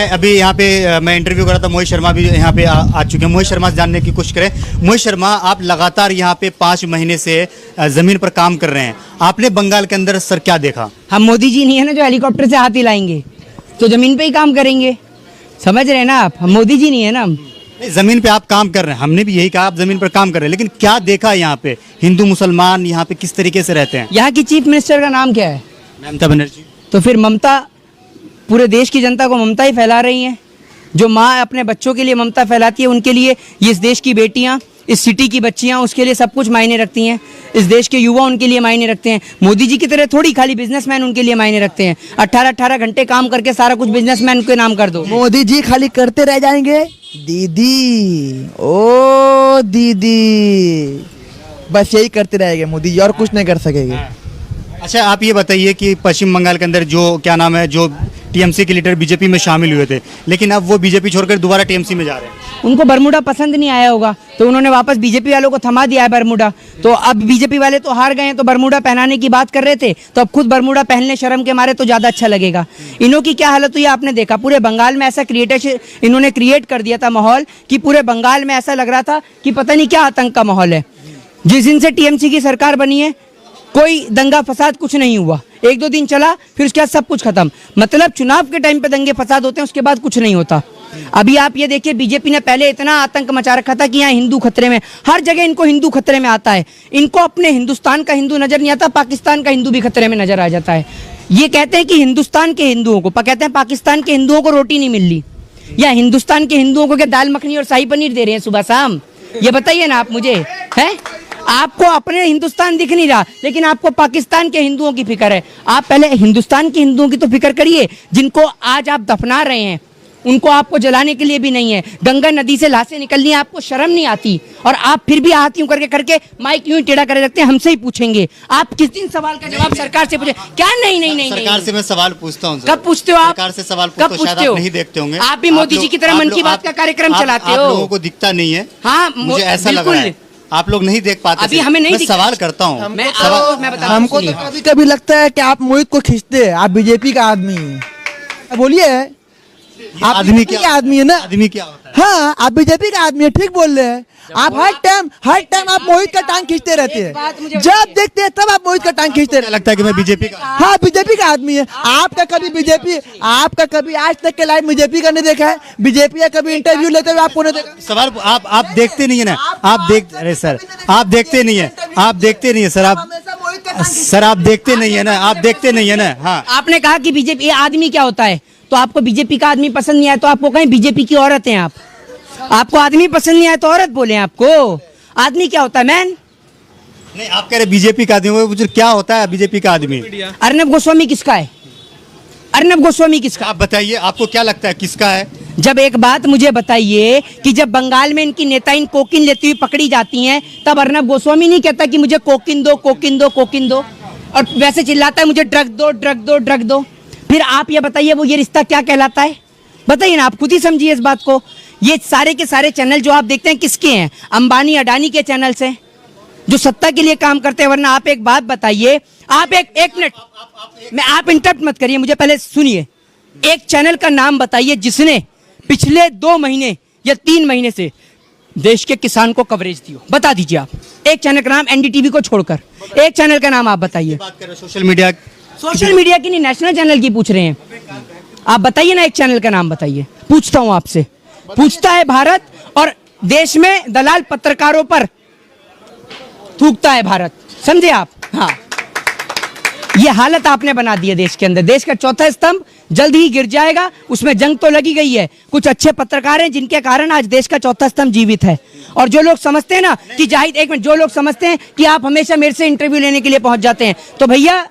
अभी यहाँ पे मैं इंटरव्यू कर रहा था, मोहित शर्मा भी यहाँ पे आ चुके हैं। मोहित शर्मा से जानने की कोशिश करें। मोहित शर्मा, आप लगातार यहाँ पे 5 महीने से जमीन पर काम कर रहे हैं, आपने बंगाल के अंदर सर क्या देखा? हम मोदी जी नहीं है ना जो हेलीकॉप्टर से हाथ हिलाएंगे, तो जमीन पे ही काम करेंगे, समझ रहे हैं ना आप? हम मोदी जी नहीं है ना। जमीन पे आप काम कर रहे हैं, हमने भी यही कहा आप जमीन पर काम कर रहे हैं, लेकिन क्या देखा यहाँ पे? हिंदू मुसलमान यहाँ पे किस तरीके से रहते हैं? यहाँ की चीफ मिनिस्टर का नाम क्या है? ममता बनर्जी। तो फिर ममता पूरे देश की जनता को ममता ही फैला रही हैं। जो माँ अपने बच्चों के लिए ममता फैलाती है, उनके लिए ये इस देश की बेटियाँ, इस सिटी की बच्चियाँ, उसके लिए सब कुछ मायने रखती हैं। इस देश के युवा उनके लिए मायने रखते हैं। मोदी जी की तरह थोड़ी खाली बिजनेसमैन उनके लिए मायने रखते हैं। 18-18 घंटे काम करके सारा कुछ बिजनेसमैन के नाम कर दो। मोदी जी खाली करते रह जाएंगे दीदी, ओ दीदी, बस यही करते रहेंगे मोदी जी, और कुछ नहीं कर सकेंगे। अच्छा, आप ये बताइए कि पश्चिम बंगाल के अंदर जो क्या नाम है, जो टीएमसी के लीडर बीजेपी में शामिल हुए थे, लेकिन अब वो बीजेपी छोड़कर दोबारा टीएमसी में जा रहे हैं। उनको बरमूडा पसंद नहीं आया होगा, तो उन्होंने वापस बीजेपी वालों को थमा दिया है बरमूडा। तो अब बीजेपी वाले तो हार गए हैं, तो बरमूडा पहनाने की बात कर रहे थे, तो अब खुद बरमूडा पहनने शर्म के मारे तो ज़्यादा अच्छा लगेगा। इन्हों की क्या हालत हुई आपने देखा। पूरे बंगाल में ऐसा इन्होंने क्रिएट कर दिया था माहौल कि पूरे बंगाल में ऐसा लग रहा था कि पता नहीं क्या आतंक का माहौल है। जिस दिन से टीएमसी की सरकार बनी है, कोई दंगा फसाद कुछ नहीं हुआ। 1-2 दिन चला, फिर उसके बाद सब कुछ खत्म। मतलब चुनाव के टाइम पे दंगे फसाद होते हैं, उसके बाद कुछ नहीं होता। अभी आप ये देखिए, बीजेपी ने पहले इतना आतंक मचा रखा था कि यहाँ हिंदू खतरे में, हर जगह इनको हिंदू खतरे में आता है। इनको अपने हिंदुस्तान का हिंदू नजर नहीं आता, पाकिस्तान का हिंदू भी खतरे में नजर आ जाता है। ये कहते हैं कि हिंदुस्तान के हिंदुओं को, कहते हैं पाकिस्तान के हिंदुओं को रोटी नहीं मिल रही, या हिंदुस्तान के हिंदुओं को क्या दाल मखनी और शाही पनीर दे रहे हैं सुबह शाम? ये बताइए ना आप मुझे, है? आपको अपने हिंदुस्तान दिख नहीं रहा, लेकिन आपको पाकिस्तान के हिंदुओं की फिक्र है। आप पहले हिंदुस्तान के हिंदुओं की तो फिक्र करिए, जिनको आज आप दफना रहे हैं, उनको आपको जलाने के लिए भी नहीं है। गंगा नदी से लाशें निकलनी है, आपको शर्म नहीं आती, और आप फिर भी हाथ यूं करके माइक यूं टेढ़ा करे रखते हैं। हमसे ही पूछेंगे, आप किस दिन सवाल का जवाब सरकार से पूछे क्या? नहीं, सरकार से मैं सवाल पूछता हूँ। कब पूछते हो आप? सरकार से सवाल पूछते हो, शायद आप नहीं देखते होंगे। आप भी मोदी जी की तरह मन की बात का कार्यक्रम चलाते हो। आप लोगों को दिखता नहीं है। हाँ, मुझे ऐसा लग रहा है आप लोग नहीं देख पाते। अभी हमें नहीं, मैं सवाल करता हूँ। हमको तो कभी कभी लगता है कि आप मोहित को खींचते हैं, आप बीजेपी का आदमी हैं। बोलिए, आप आदमी क्या आदमी है ना? आदमी क्या होता है? हाँ, आप बीजेपी का आदमी है, ठीक बोल रहे हैं। आप हर टाइम आप मोहित का टांग खींचते रहते हैं। जब देखते हैं तब आप मोहित का टांग खींचते रहते हैं। लगता है कि मैं बीजेपी का, हाँ, बीजेपी का आदमी है। आपका कभी आज तक के लाइव बीजेपी का नहीं देखा है? बीजेपी का कभी इंटरव्यू लेते हुए आपको नहीं देखा? सवाल आप देखते नहीं है ना? अरे सर, आप देखते नहीं है, आप देखते नहीं है सर, आप देखते नहीं है ना? आप देखते नहीं है ना? हाँ, आपने कहा कि बीजेपी आदमी क्या होता है, तो आपको बीजेपी का आदमी पसंद नहीं आया तो आपको कहें बीजेपी की औरत हैं आप। आपको आदमी पसंद नहीं आया तो औरत बोले आपको। आदमी क्या होता है मैन? नहीं, आप कह रहे बीजेपी का आदमी, क्या होता है बीजेपी का आदमी? अर्नब गोस्वामी किसका है? अर्नब गोस्वामी किसका? आप बताइए, आपको क्या लगता है किसका है? जब एक बात मुझे बताइए कि जब बंगाल में इनकी नेता इन कोकिन लेती हुई पकड़ी जाती हैं, तब अर्नब गोस्वामी नहीं कहता कि मुझे कोकिन दो, कोकिन दो, कोकिन दो, और वैसे चिल्लाता है मुझे ड्रग दो, ड्रग दो, ड्रग दो। फिर आप ये बताइए वो ये रिश्ता क्या कहलाता है? बताइए ना, आप खुद ही समझिए इस बात को। ये सारे के सारे चैनल जो आप देखते हैं किसके हैं? अंबानी अडानी के चैनल्स हैं, जो सत्ता के लिए काम करते हैं। वरना आप एक बात बताइए, आप एक मिनट में आप इंटरप्ट मत करिए, मुझे पहले सुनिए। एक चैनल का नाम बताइए जिसने पिछले 2 महीने या 3 महीने से देश के किसान को कवरेज दी हो। बता दीजिए आप एक चैनल का नाम, एनडीटीवी को छोड़कर एक चैनल का नाम आप बताइए। बात कर रहे सोशल मीडिया की नहीं, नेशनल चैनल की पूछ रहे हैं। आप बताइए ना, एक चैनल का नाम बताइए। पूछता हूं आपसे, पूछता है भारत, और देश में दलाल पत्रकारों पर थूकता है भारत, समझे आप? हाँ, ये हालत आपने बना दी है देश के अंदर। देश का चौथा स्तंभ जल्द ही गिर जाएगा, उसमें जंग तो लगी गई है। कुछ अच्छे पत्रकार हैं जिनके कारण आज देश का चौथा स्तंभ जीवित है। और जो लोग समझते हैं ना कि जाहिद, एक मिनट, जो लोग समझते हैं कि आप हमेशा मेरे से इंटरव्यू लेने के लिए पहुंच जाते हैं, तो भैया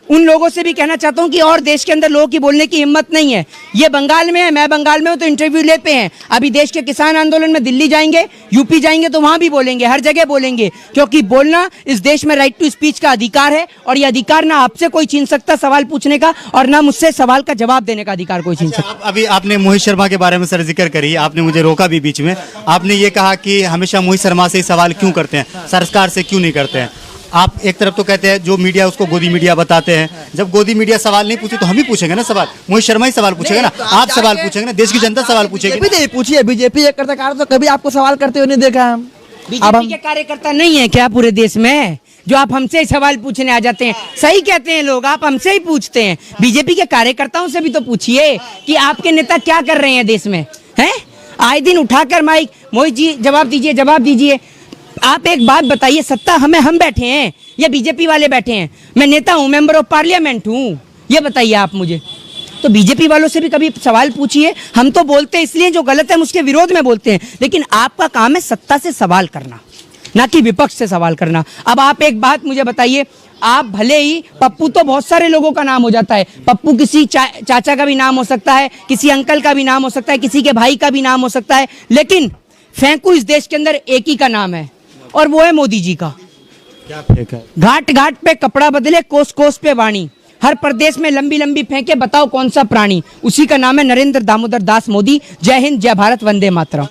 उन लोगों से भी कहना चाहता हूं कि और देश के अंदर लोगों की बोलने की हिम्मत नहीं है। ये बंगाल में है, मैं बंगाल में हूं, तो इंटरव्यू लेते हैं। अभी देश के किसान आंदोलन में दिल्ली जाएंगे, यूपी जाएंगे, तो वहां भी बोलेंगे, हर जगह बोलेंगे, क्योंकि बोलना इस देश में राइट टू स्पीच का अधिकार है। और ये अधिकार ना आपसे कोई छीन सकता सवाल पूछने का, और ना मुझसे सवाल का जवाब देने का अधिकार कोई छीन सकता। अभी आपने मोहित शर्मा के बारे में सर जिक्र करी, आपने मुझे रोका भी बीच में। आपने ये कहा कि हमेशा मोहित शर्मा से ही सवाल क्यों करते हैं, सरकार से क्यों नहीं करते हैं? आप एक तरफ तो कहते हैं जो मीडिया उसको गोदी मीडिया बताते हैं, जब गोदी मीडिया सवाल नहीं पूछे तो हम ही पूछेंगे ना सवाल, मोहित शर्मा ही सवाल पूछेगा ना, तो आप सवाल पूछेंगे ना, देश की जनता सवाल पूछेगी। बीजेपी नहीं पूछिए, बीजेपी एक कार्यकर्ता तो कभी आपको सवाल करते हुए नहीं देखा हम। अब बीजेपी हम के कार्यकर्ता नहीं है क्या पूरे देश में जो आप हमसे ही सवाल पूछने आ जाते हैं? सही कहते हैं लोग, आप हमसे ही पूछते हैं। बीजेपी के कार्यकर्ताओं से भी तो पूछिए कि आपके नेता क्या कर रहे हैं देश में, हैं? आए दिन उठाकर माइक, मोहित जी जवाब दीजिए, जवाब दीजिए। आप एक बात बताइए, सत्ता हम बैठे हैं या बीजेपी वाले बैठे हैं? मैं नेता हूं, मेंबर ऑफ पार्लियामेंट हूं, ये बताइए आप मुझे। तो बीजेपी वालों से भी कभी सवाल पूछिए। हम तो बोलते हैं इसलिए जो गलत है हम उसके विरोध में बोलते हैं, लेकिन आपका काम है सत्ता से सवाल करना, ना कि विपक्ष से सवाल करना। अब आप एक बात मुझे बताइए, आप भले ही पप्पू तो बहुत सारे लोगों का नाम हो जाता है, पप्पू किसी चाचा का भी नाम हो सकता है, किसी अंकल का भी नाम हो सकता है, किसी के भाई का भी नाम हो सकता है, लेकिन फेंकू इस देश के अंदर एक ही का नाम है और वो है मोदी जी का। क्या फेंक है? घाट घाट पे कपड़ा बदले, कोस कोस पे वाणी, हर प्रदेश में लंबी लंबी फेंके, बताओ कौन सा प्राणी? उसी का नाम है नरेंद्र दामोदर दास मोदी। जय हिंद, जय भारत, वंदे मातरम।